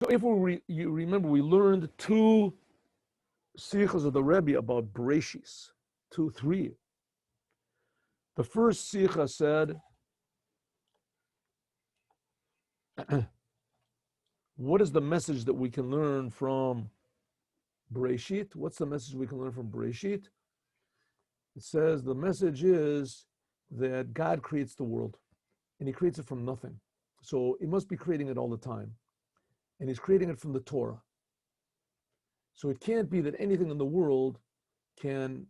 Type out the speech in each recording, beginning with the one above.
So if you remember, we learned 2 Sichas of the Rebbe about Bereishis, 3. The first Sicha said, what is the message that we can learn from Bereishit? What's the message we can learn from Bereishit? It says the message is that God creates the world, and he creates it from nothing. So he must be creating it all the time. And he's creating it from the Torah. So it can't be that anything in the world can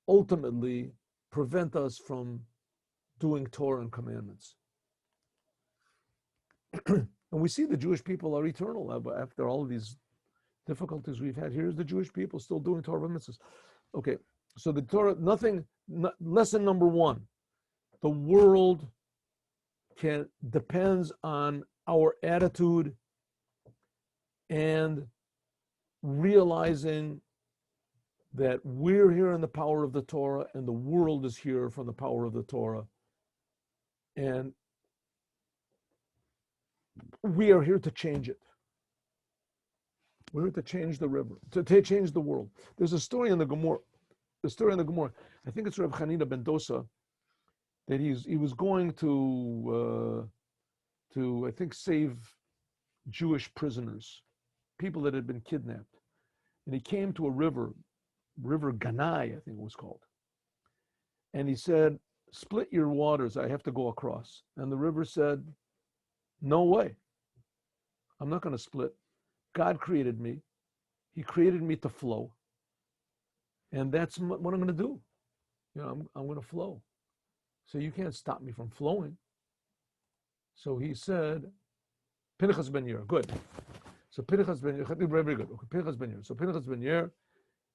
ultimately prevent us from doing Torah and commandments. And we see the Jewish people are eternal after all of these difficulties we've had. Here's the Jewish people still doing Torah and mitzvahs. Okay, so the Torah, lesson number 1, the world depends on our attitude and realizing that we're here in the power of the Torah and the world is here from the power of the Torah. And we are here to change it. We're here to change the river, to change the world. There's a story in the Gemara. I think it's Reb Chanina ben Dosa, that he was going to I think save Jewish prisoners, people that had been kidnapped. And he came to a river Ganai, I think it was called. And he said, split your waters, I have to go across. And the river said, no way. I'm not going to split. God created me. He created me to flow. And that's what I'm going to do. I'm going to flow. So you can't stop me from flowing. So he said, Pinchas ben Yair, good. So Pinchas ben Yair, very good. Okay, Pinchas ben Yair. So Pinchas ben Yair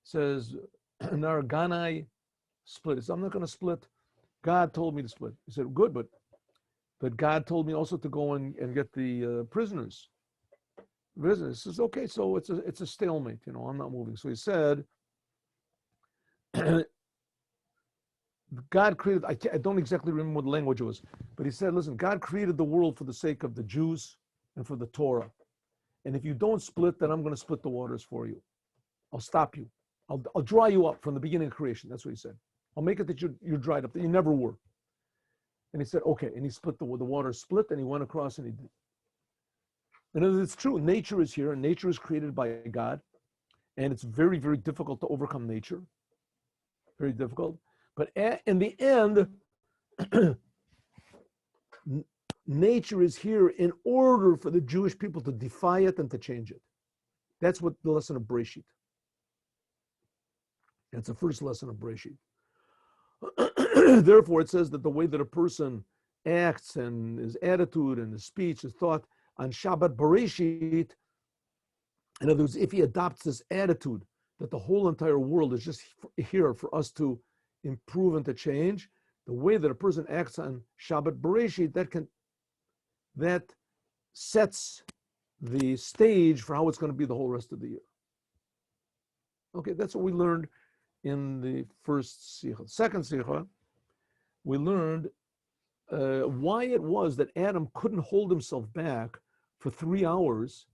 says, Nar Ganai split. He said, I'm not going to split. God told me to split. He said, good, but God told me also to go and get the prisoners. He says, okay, so it's a stalemate. I'm not moving. So he said, God created, I don't exactly remember what the language it was, but he said, listen, God created the world for the sake of the Jews and for the Torah. And if you don't split, then I'm going to split the waters for you. I'll stop you. I'll dry you up from the beginning of creation. That's what he said. I'll make it that you're dried up, that you never were. And he said, okay. And he split the water split, and he went across and he did. And it's true. Nature is here, and nature is created by God. And it's very, very difficult to overcome nature. Very difficult. But in the end, nature is here in order for the Jewish people to defy it and to change it. That's what the lesson of Bereishit. That's the first lesson of Bereishit. Therefore, it says that the way that a person acts and his attitude and his speech, his thought on Shabbat Bereishit, in other words, if he adopts this attitude that the whole entire world is just here for us to improve and to change, the way that a person acts on Shabbat Bereishit, that sets the stage for how it's going to be the whole rest of the year. Okay, that's what we learned in the first Sicha. Second Sicha, we learned why it was that Adam couldn't hold himself back for 3 hours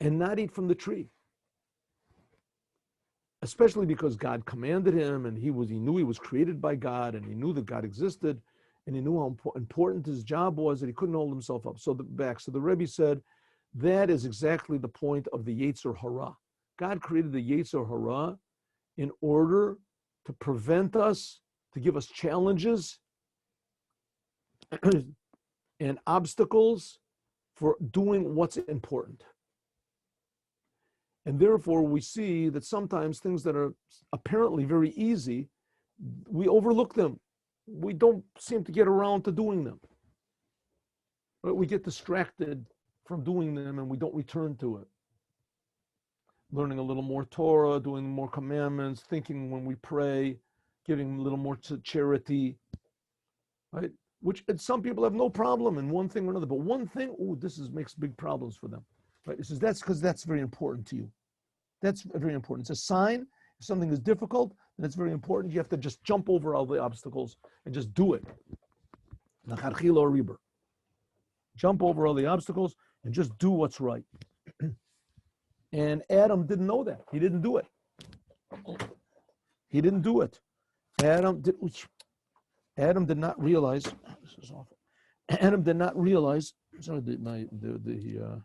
and not eat from the tree. Especially because God commanded him, and he knew he was created by God, and he knew that God existed, and he knew how important his job was, that he couldn't hold himself up. So the Rebbe said, that is exactly the point of the Yetzer Hara. God created the Yetzer Hara in order to prevent us, to give us challenges and obstacles for doing what's important. And therefore, we see that sometimes things that are apparently very easy, we overlook them. We don't seem to get around to doing them. But we get distracted from doing them and we don't return to it. Learning a little more Torah, doing more commandments, thinking when we pray, giving a little more to charity, right? Which some people have no problem in one thing or another, but one thing, makes big problems for them. Right? It says that's because that's very important to you. That's very important. It's a sign. If something is difficult, then it's very important. You have to just jump over all the obstacles and just do it. Jump over all the obstacles and just do what's right. And Adam didn't know that. He didn't do it. He didn't do it. Adam did not realize. This is awful. Adam did not realize. Sorry, the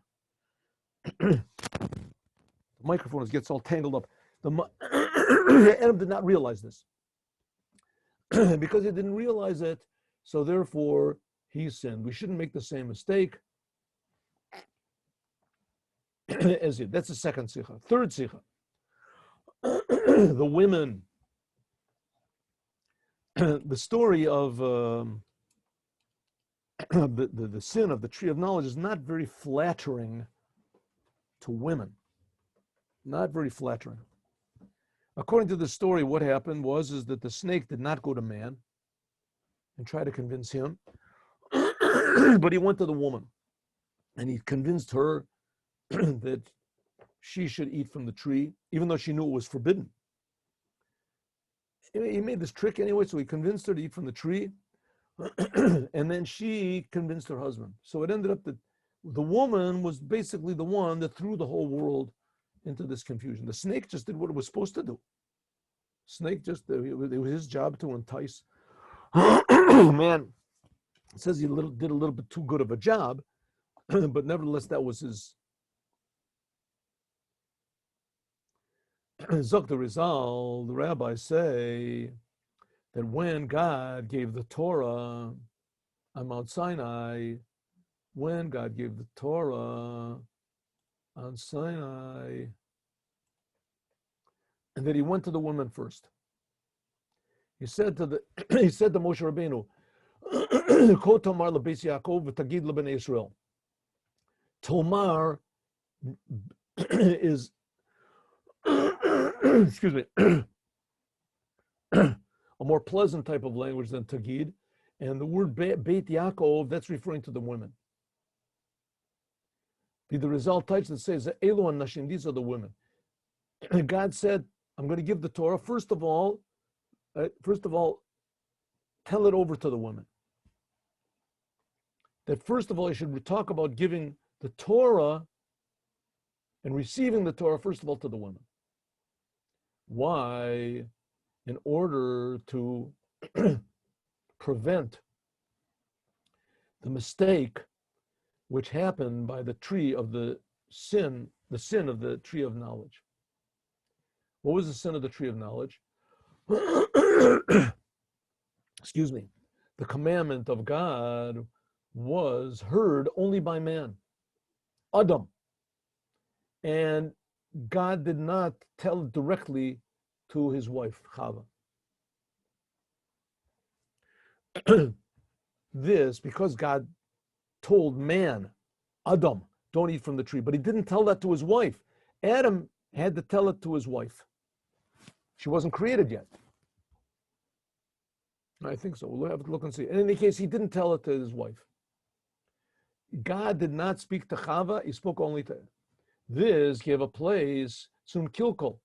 microphone gets all tangled up. Adam did not realize this. Because he didn't realize it, so therefore he sinned. We shouldn't make the same mistake as he. That's the second sicha. Third sicha. The women. The story of the sin of the tree of knowledge is not very flattering to women. Not very flattering. According to the story, what happened is that the snake did not go to man and try to convince him, but he went to the woman, and he convinced her that she should eat from the tree, even though she knew it was forbidden. He made this trick anyway, so he convinced her to eat from the tree, and then she convinced her husband. So it ended up that the woman was basically the one that threw the whole world into this confusion. The snake just did what it was supposed to do. Snake just, it was his job to entice. Man, it says he did a little bit too good of a job, but nevertheless, that was his. Zok the Rizal, the rabbis say that when God gave the Torah on Mount Sinai, when God gave the Torah on Sinai, and that he went to the woman first. He said to Moshe Rabbeinu, Ko Tomar lebeis Yaakov v'tagid lebnei Israel. Tomar is, excuse me, a more pleasant type of language than tagid, and the word Beit Yaakov, that's referring to the women. The result types that says that Elu and Nashim, these are the women. God said, I'm going to give the Torah. First of all, tell it over to the women. That first of all, you should talk about giving the Torah and receiving the Torah, first of all, to the women. Why? In order to prevent the mistake which happened by the tree of the sin of the tree of knowledge. What was the sin of the tree of knowledge? Excuse me. The commandment of God was heard only by man, Adam. And God did not tell it directly to his wife, Chava. This, because God told man, Adam, don't eat from the tree, but he didn't tell that to his wife. Adam had to tell it to his wife. She wasn't created yet. I think so. We'll have to look and see. In any case, he didn't tell it to his wife. God did not speak to Chava, he spoke only to her. This gave a place, Sum Kilkol.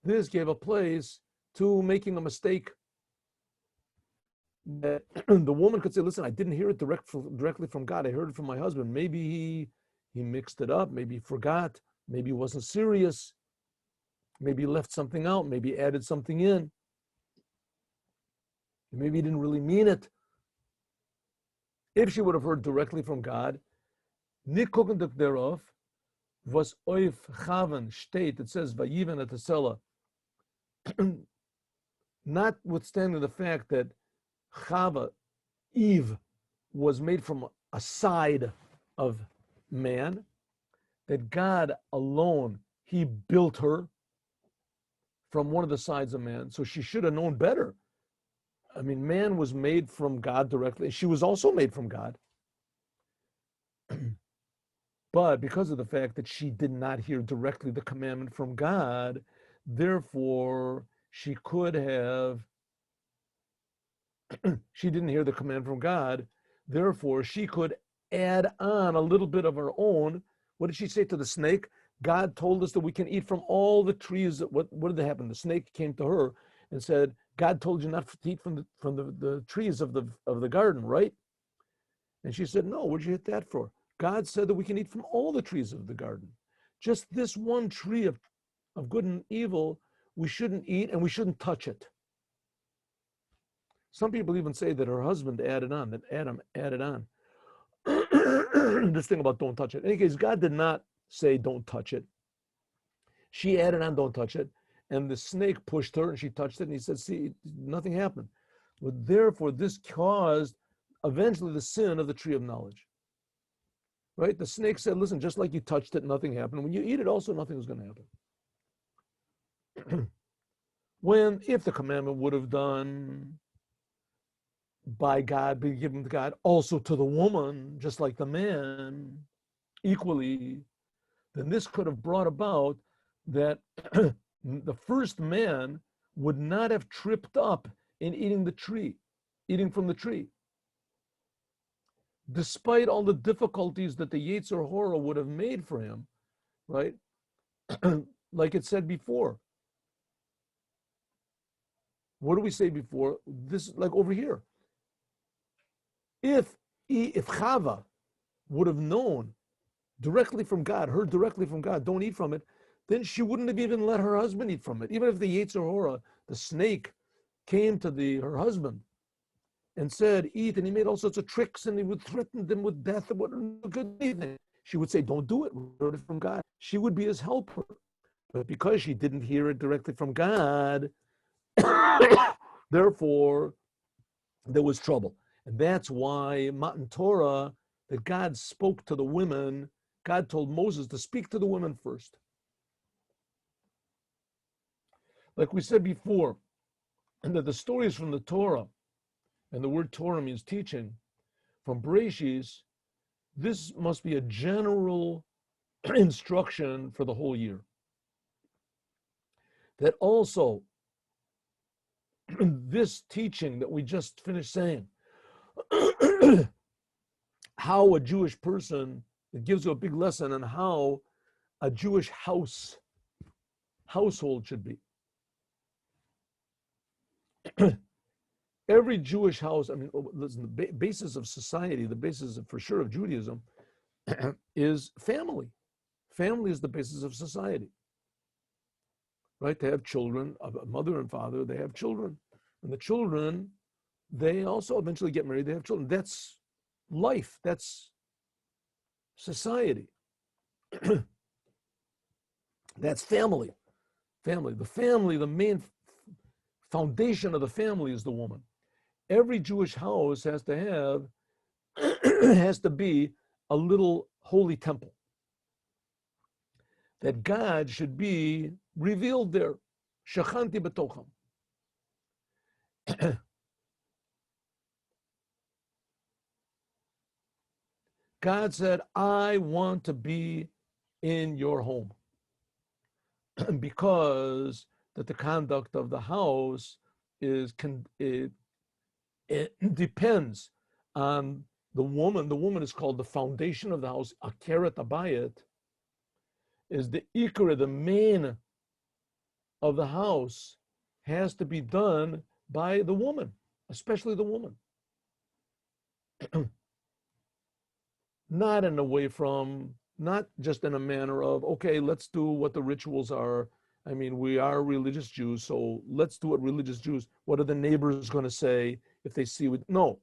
This gave a place to making a mistake. That the woman could say, listen, I didn't hear it directly from God. I heard it from my husband. Maybe he mixed it up. Maybe he forgot. Maybe he wasn't serious. Maybe he left something out. Maybe he added something in. Maybe he didn't really mean it. If she would have heard directly from God, Nikokenduk thereof was oif chaven state. It says vayiven at the cellar. Notwithstanding the fact that Chava, Eve, was made from a side of man, that God alone, he built her from one of the sides of man. So she should have known better. I mean, man was made from God directly. She was also made from God. But because of the fact that she did not hear directly the commandment from God, therefore she could have, she didn't hear the command from God, therefore she could add on a little bit of her own. What did she say to the snake? God told us that we can eat from all the trees. What did happen? The snake came to her and said, God told you not to eat from the trees of the garden, right? And she said, no, what'd you hit that for? God said that we can eat from all the trees of the garden. Just this one tree of good and evil, we shouldn't eat and we shouldn't touch it. Some people even say that her husband added on, that Adam added on this thing about don't touch it. In any case, God did not say don't touch it. She added on don't touch it. And the snake pushed her and she touched it. And he said, see, nothing happened. But therefore, this caused eventually the sin of the tree of knowledge. Right? The snake said, listen, just like you touched it, nothing happened. When you eat it, also nothing was going to happen. If the commandment would have done by God, be given to God, also to the woman, just like the man, equally, then this could have brought about that the first man would not have tripped up in eating from the tree. Despite all the difficulties that the Yetzer Hora would have made for him, right? Like it said before. What do we say before? This, like over here. If Chava would have known directly from God, heard directly from God, don't eat from it, then she wouldn't have even let her husband eat from it. Even if the Yetzer Hora, the snake, came to her husband and said, eat, and he made all sorts of tricks and he would threaten them with death and wouldn't good anything. She would say, don't do it, we heard it from God. She would be his helper. But because she didn't hear it directly from God, therefore, there was trouble. And that's why Matan Torah, that God spoke to the women, God told Moses to speak to the women first. Like we said before, and that the stories from the Torah, and the word Torah means teaching, from Bereishit, this must be a general instruction for the whole year. That also, this teaching that we just finished saying, how a Jewish person, it gives you a big lesson on how a Jewish household should be. Every Jewish house, I mean, listen, the basis of society, the basis for sure of Judaism is family. Family is the basis of society. Right? They have children, a mother and father, they have children. And the children, they also eventually get married, they have children. That's life, that's society. That's family. Family. The main foundation of the family is the woman. Every Jewish house has to have, has to be a little holy temple. That God should be revealed there. Shachanti betocham. God said, I want to be in your home. Because that the conduct of the house it depends on the woman. The woman is called the foundation of the house. Akeret abayit is the ikra, the main of the house, has to be done by the woman, especially the woman. Not in a way not just in a manner of, okay, let's do what the rituals are. I mean, we are religious Jews, so let's do what religious Jews, what are the neighbors going to say if they see it? No,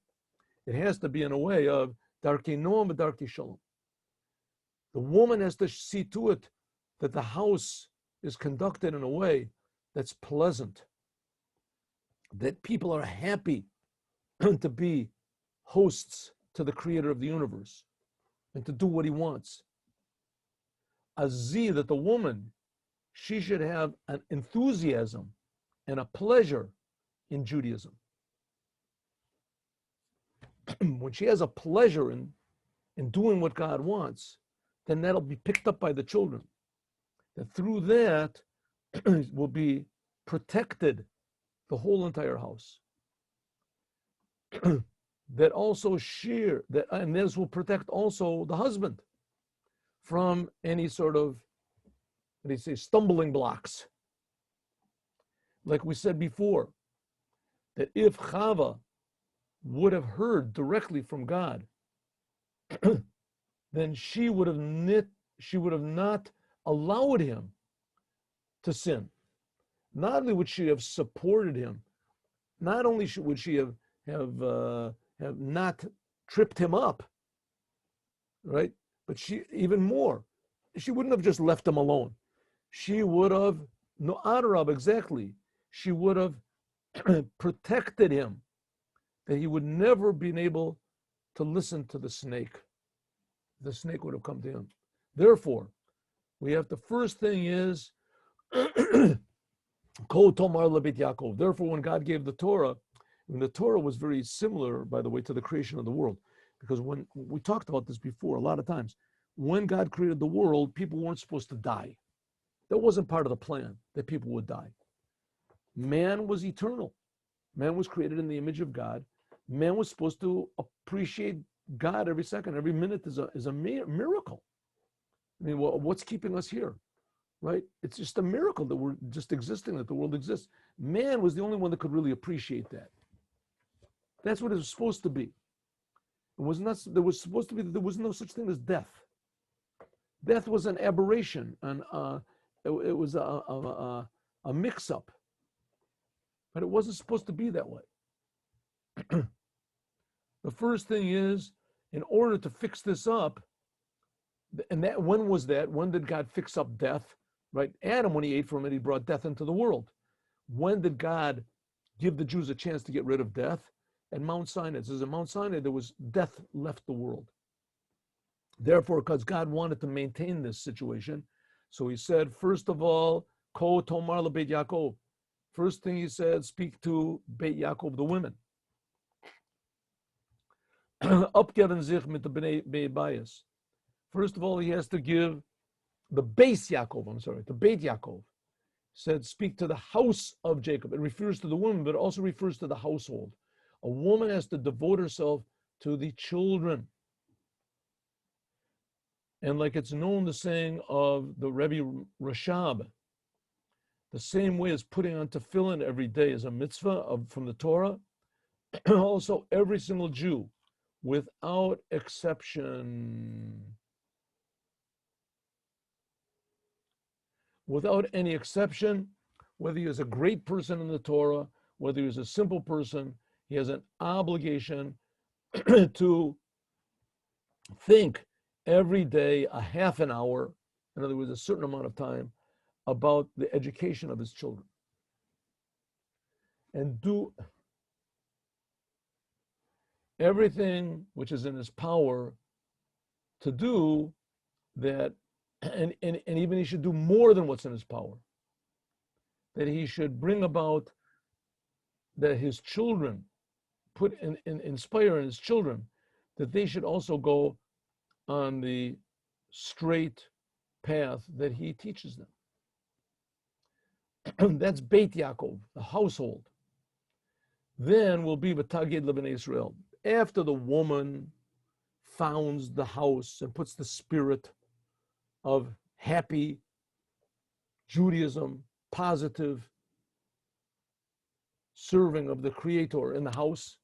it has to be in a way of darkei noam v'darkei shalom. The woman has to see to it that the house is conducted in a way that's pleasant, that people are happy to be hosts to the creator of the universe and to do what he wants. That the woman, she should have an enthusiasm and a pleasure in Judaism. When she has a pleasure in doing what God wants, then that'll be picked up by the children. That through that will be protected the whole entire house. That also and this will protect also the husband from any sort of, what do you say, stumbling blocks. Like we said before, that if Chava would have heard directly from God, then she would have not allowed him to sin. Not only would she have supported him, not only would she have not tripped him up, right? But she, even more, she wouldn't have just left him alone. She would have, no adarab, exactly. She would have protected him, that he would never been able to listen to the snake. The snake would have come to him. Therefore, we have the first thing is Kol Tomar Lebeit Yaakov. Therefore, when God gave the Torah, and the Torah was very similar, by the way, to the creation of the world, because when we talked about this before a lot of times, when God created the world, people weren't supposed to die. That wasn't part of the plan, that people would die. Man was eternal. Man was created in the image of God. Man was supposed to appreciate God every second, every minute is a miracle. I mean, what's keeping us here, right? It's just a miracle that we're just existing, that the world exists. Man was the only one that could really appreciate that. That's what it was supposed to be. It was not. There was supposed to be. There was no such thing as death. Death was an aberration, and it was a mix-up. But it wasn't supposed to be that way. The first thing is, in order to fix this up, and that when was that? When did God fix up death? Right? Adam, when he ate from it, he brought death into the world. When did God give the Jews a chance to get rid of death? At Mount Sinai. It says at Mount Sinai, there was death left the world. Therefore, because God wanted to maintain this situation, so he said, first of all, Ko Tomar LeBeit Yaakov. First thing he said, speak to Beit Yaakov, the women. Upgeben sich mit the Bnei Bayis. First of all, he has to give the Beis Yaakov, the Beit Yaakov. Said, speak to the house of Jacob. It refers to the woman, but it also refers to the household. A woman has to devote herself to the children. And like it's known, the saying of the Rebbe Rashab, the same way as putting on tefillin every day is a mitzvah from the Torah, also every single Jew, without exception, without any exception, whether he is a great person in the Torah, whether he is a simple person, he has an obligation to think every day a half an hour, in other words, a certain amount of time, about the education of his children. And do everything which is in his power to do that, and even he should do more than what's in his power. That he should bring about that his children, inspire in his children, that they should also go on the straight path that he teaches them. That's Beit Yaakov, the household. Then will be V'tagid Lebnei Israel. After the woman founds the house and puts the spirit of happy Judaism, positive serving of the Creator in the house.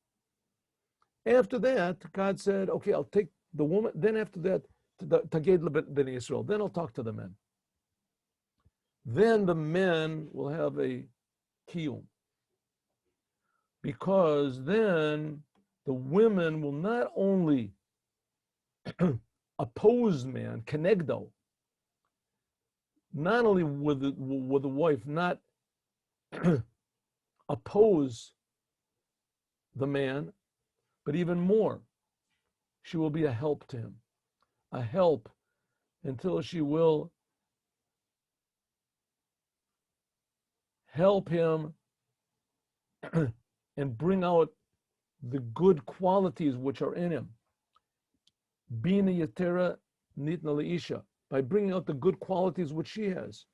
After that, God said, okay, I'll take the woman. Then after that, Tagid Lebnei Israel. Then I'll talk to the men. Then the men will have a kiyum. Because then the women will not only oppose man, kenegdo, not only with the wife, not oppose the man, but even more, she will be a help to him, a help until she will help him and bring out the good qualities which are in him. Bina yetera nitna leisha, by bringing out the good qualities which she has.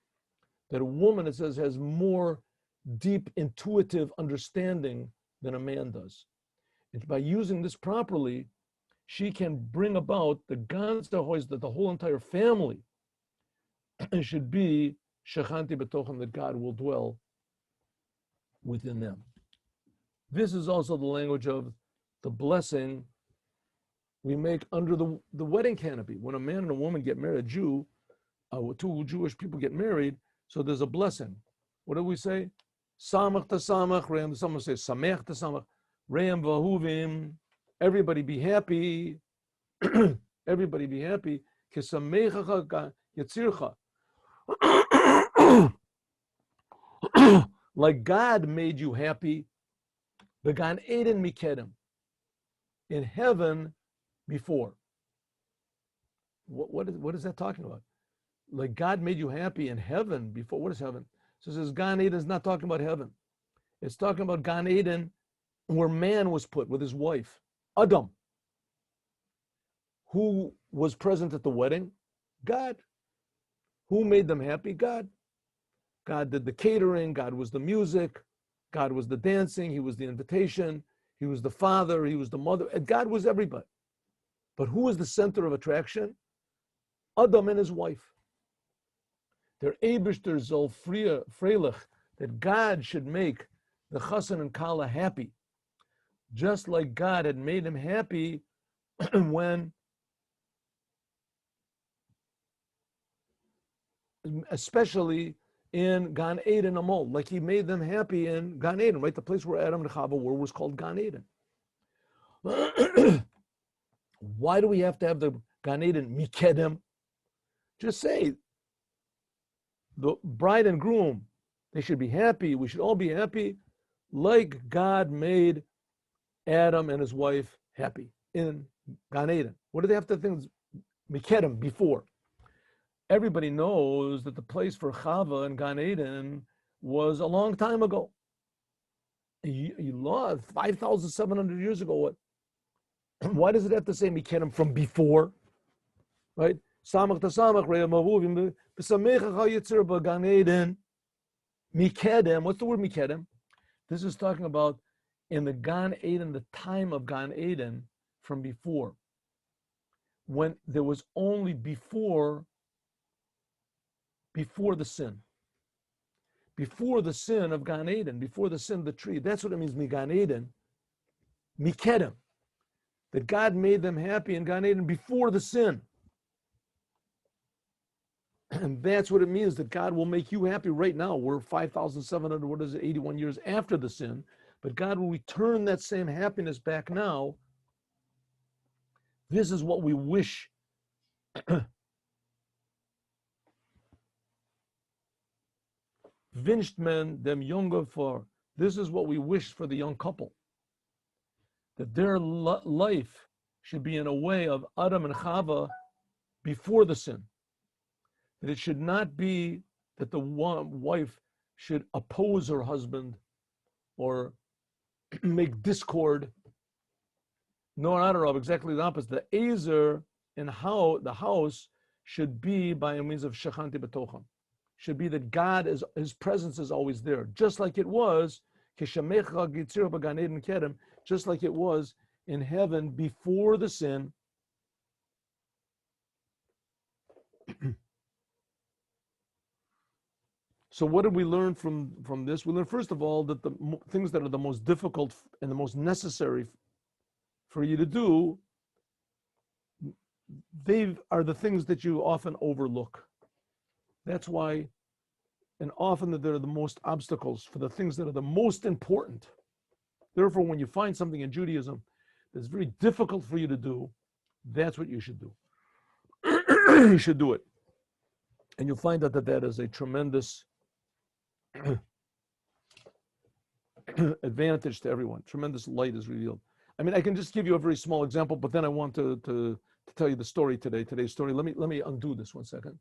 That a woman, it says, has more deep intuitive understanding than a man does. And by using this properly, she can bring about the ganze, that the whole entire family should be shechanti betochem, that God will dwell within them. This is also the language of the blessing we make under the wedding canopy. When a man and a woman get married, two Jewish people get married, so there's a blessing. What do we say? Samach ta samach, Re'em, someone says samech ta samach, Re'em v'ahuvim, everybody be happy, everybody be happy, Kesamechacha yatzircha. Like God made you happy, the Gan Eden Mikedem, in heaven before. What is that talking about? Like God made you happy in heaven before. What is heaven? So it says Gan Eden is not talking about heaven. It's talking about Gan Eden where man was put with his wife, Adam. Who was present at the wedding? God. Who made them happy? God. God did the catering, God was the music, God was the dancing, he was the invitation, he was the father, he was the mother, and God was everybody. But who was the center of attraction? Adam and his wife. Der Eibishter soll freilich, that God should make the chassan and kala happy, just like God had made him happy when, especially in Gan Eden Amol, like he made them happy in Gan Eden, right? The place where Adam and Chava were was called Gan Eden. Why do we have to have the Gan Eden Mikedem? Just say, the bride and groom, they should be happy, we should all be happy, like God made Adam and his wife happy in Gan Eden. What do they have to think Mikedem before? Everybody knows that the place for Chava and Gan Eden was a long time ago. You lost 5,700 years ago. What? Why does it have to say Mikedem from before? Right? Samach ta samach re'emavuvim b'samechacha yitzir b'Gan Eden. Mikedem. What's the word Mikedem? This is talking about in the Gan Eden, the time of Gan Eden from before, when there was only before the sin. Before the sin of Gan Eden, before the sin of the tree. That's what it means, Gan Eden. Mikedem. That God made them happy in Gan Eden before the sin. And that's what it means, that God will make you happy right now. We're 5,700, 81 years after the sin. But God will return that same happiness back now. This is what we wish. Wünscht man dem Junge for. This is what we wish for the young couple. That their life should be in a way of Adam and Chava before the sin. That it should not be that the wife should oppose her husband or make discord. No, not at all. Exactly the opposite. The Ezer in how the house should be by a means of Shechanti B'tocham. Should be that God is, his presence is always there, just like it was, just like it was in heaven before the sin. So what did we learn from this? We learned, first of all, that the things that are the most difficult and the most necessary for you to do, they are the things that you often overlook. That's why, and often that they're the most obstacles for the things that are the most important. Therefore, when you find something in Judaism that's very difficult for you to do, that's what you should do. You should do it. And you'll find out that that is a tremendous advantage to everyone. Tremendous light is revealed. I mean, I can just give you a very small example, but then I want to tell you the story today. Today's story. Let me undo this 1 second.